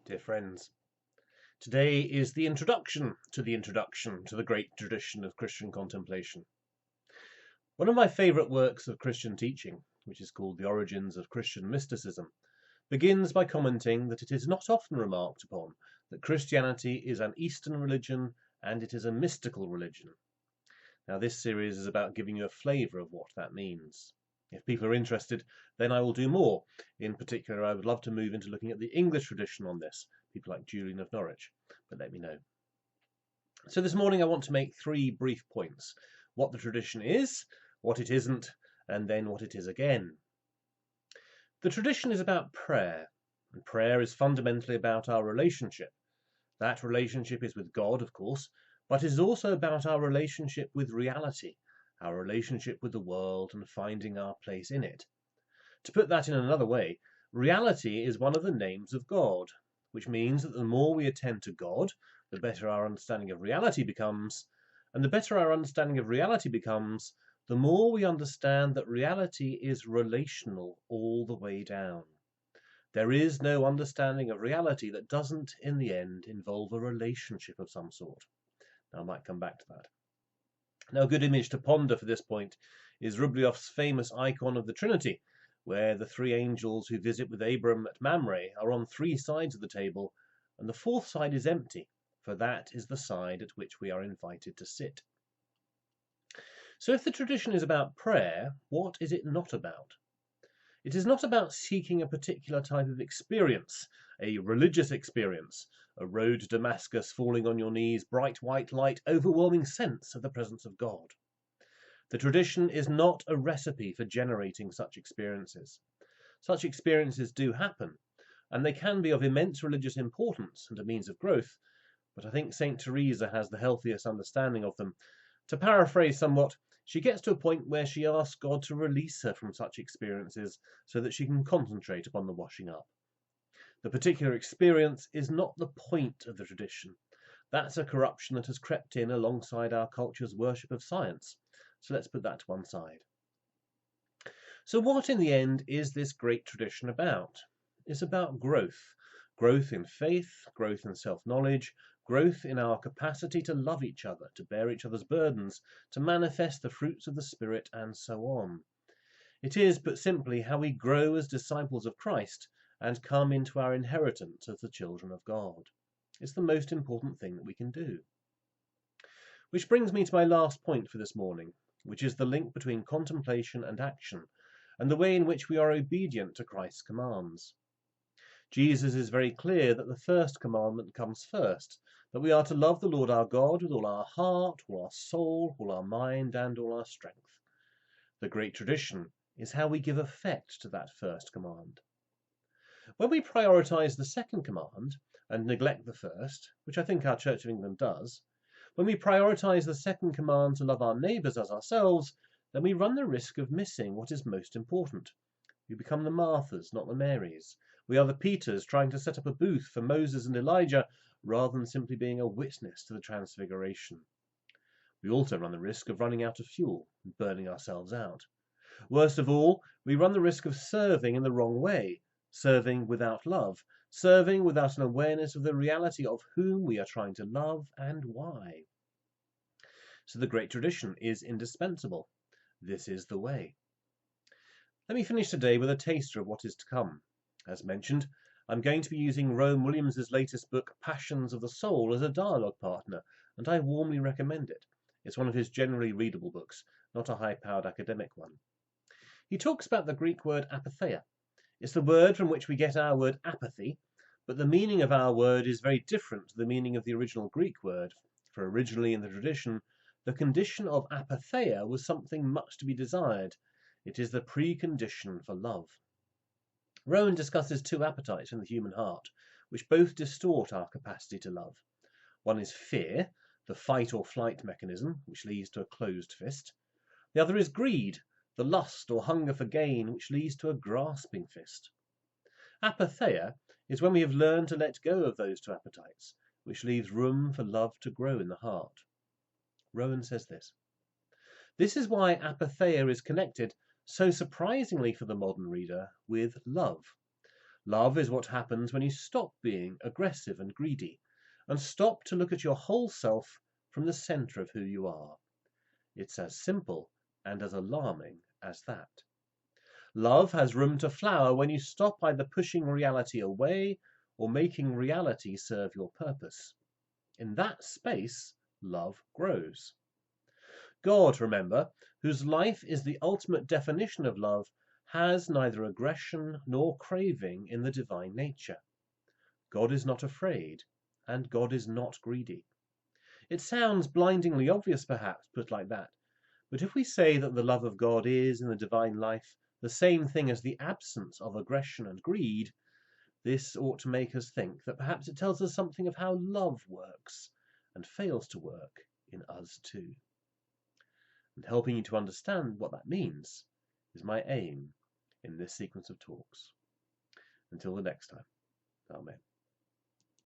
Dear friends, today is the introduction to the great tradition of Christian contemplation. One of my favourite works of Christian teaching, which is called The Origins of Christian Mysticism, begins by commenting that it is not often remarked upon that Christianity is an Eastern religion and it is a mystical religion. Now, this series is about giving you a flavour of what that means. If people are interested, then I will do more. In particular, I would love to move into looking at the English tradition on this, people like Julian of Norwich, but let me know. So this morning I want to make 3 brief points: what the tradition is, what it isn't, and then what it is again. The tradition is about prayer, and prayer is fundamentally about our relationship. That relationship is with God, of course, but it is also about our relationship with reality, our relationship with the world and finding our place in it. To put that in another way, reality is one of the names of God, which means that the more we attend to God, the better our understanding of reality becomes, and the better our understanding of reality becomes, the more we understand that reality is relational all the way down. There is no understanding of reality that doesn't, in the end, involve a relationship of some sort. Now, I might come back to that. Now, a good image to ponder for this point is Rublyov's famous icon of the Trinity, where the 3 angels who visit with Abram at Mamre are on 3 sides of the table, and the 4th side is empty, for that is the side at which we are invited to sit. So if the tradition is about prayer, what is it not about? It is not about seeking a particular type of experience, a religious experience, a road to Damascus, falling on your knees, bright white light, overwhelming sense of the presence of God. The tradition is not a recipe for generating such experiences. Such experiences do happen, and they can be of immense religious importance and a means of growth, but I think St. Teresa has the healthiest understanding of them. To paraphrase somewhat, she gets to a point where she asks God to release her from such experiences so that she can concentrate upon the washing up. The particular experience is not the point of the tradition. That's a corruption that has crept in alongside our culture's worship of science. So let's put that to one side. So what in the end is this great tradition about? It's about growth. Growth in faith, growth in self-knowledge, growth in our capacity to love each other, to bear each other's burdens, to manifest the fruits of the Spirit, and so on. It is, put simply, how we grow as disciples of Christ and come into our inheritance as the children of God. It's the most important thing that we can do. Which brings me to my last point for this morning, which is the link between contemplation and action, and the way in which we are obedient to Christ's commands. Jesus is very clear that the first commandment comes first, that we are to love the Lord our God with all our heart, all our soul, all our mind, and all our strength. The great tradition is how we give effect to that first command. When we prioritise the second command and neglect the first, which I think our Church of England does, when we prioritise the second command to love our neighbours as ourselves, then we run the risk of missing what is most important. We become the Marthas, not the Marys. We are the Peters trying to set up a booth for Moses and Elijah rather than simply being a witness to the Transfiguration. We also run the risk of running out of fuel and burning ourselves out. Worst of all, we run the risk of serving in the wrong way, serving without love, serving without an awareness of the reality of whom we are trying to love and why. So the great tradition is indispensable. This is the way. Let me finish today with a taster of what is to come. As mentioned, I'm going to be using Rowan Williams' latest book, Passions of the Soul, as a dialogue partner, and I warmly recommend it. It's one of his generally readable books, not a high-powered academic one. He talks about the Greek word apatheia. It's the word from which we get our word apathy, but the meaning of our word is very different to the meaning of the original Greek word, for originally in the tradition, the condition of apatheia was something much to be desired. It is the precondition for love. Rowan discusses 2 appetites in the human heart, which both distort our capacity to love. One is fear, the fight or flight mechanism, which leads to a closed fist. The other is greed, the lust or hunger for gain, which leads to a grasping fist. Apatheia is when we have learned to let go of those 2 appetites, which leaves room for love to grow in the heart. Rowan says this: "This is why apatheia is connected, so surprisingly for the modern reader, with love. Love is what happens when you stop being aggressive and greedy and stop to look at your whole self from the center of who you are. It's as simple and as alarming as that. Love has room to flower when you stop either pushing reality away or making reality serve your purpose. In that space, love grows. God, remember, whose life is the ultimate definition of love, has neither aggression nor craving in the divine nature. God is not afraid, and God is not greedy. It sounds blindingly obvious, perhaps, put like that, but if we say that the love of God is, in the divine life, the same thing as the absence of aggression and greed, this ought to make us think that perhaps it tells us something of how love works and fails to work in us too. And helping you to understand what that means is my aim in this sequence of talks. Until the next time, Amen.